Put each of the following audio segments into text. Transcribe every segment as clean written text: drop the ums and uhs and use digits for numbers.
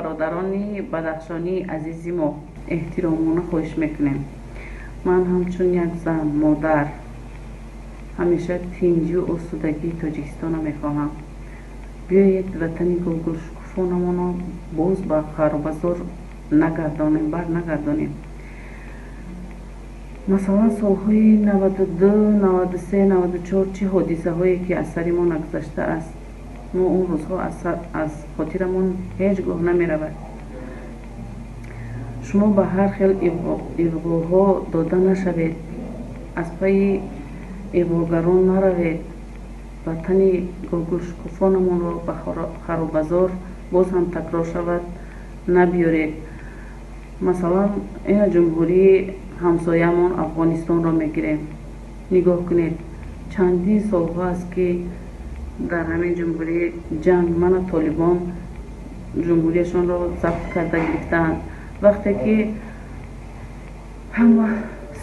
برادران بدخشانی عزیزی ما احترامونه خواهش میکنیم. من همچون یک زن مادر همیشه تینجی و آسودگی تاجیکستان را میخواهم. بیایید وطن گلگل شکوفانمان را باز به خرابزار نگردانیم، بر نگردانیم. مثلا سالهای 92 93 94 چه حادثه هایی که از سر ما نگذشته است، ما اون روزها از خاطرمون هیچگاه نمی رود. شما به هر خیل ایوغوها داده نشوید، از پای ایوغگران نروید. وطن گلگل شکوفانمون را به خرابزار باز هم تکرار شود نبیارید. مثلا این جمهوری همسایه‌مان افغانستان را میگیریم. نگاه کنید چندین سالها است که در همین جمهوری جنگ من طالبان جمهوریشان را ضبط کرده گرفتند. وقتی که همه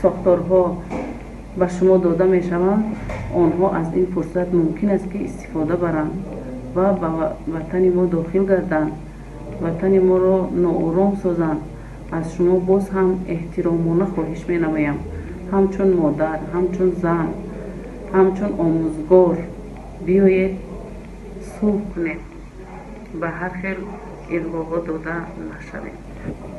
ساختارها به شما داده می شوند، آنها از این فرصت ممکن است که استفاده برند و به وطن ما داخل گردند، وطن ما را ناآرام سازند. از شما باز هم احترامانه خواهش می نمایم، همچون مادر، همچون زن، همچون آموزگار بیایید صلح کنید، به هر خیل ایرگاها داده نشوید.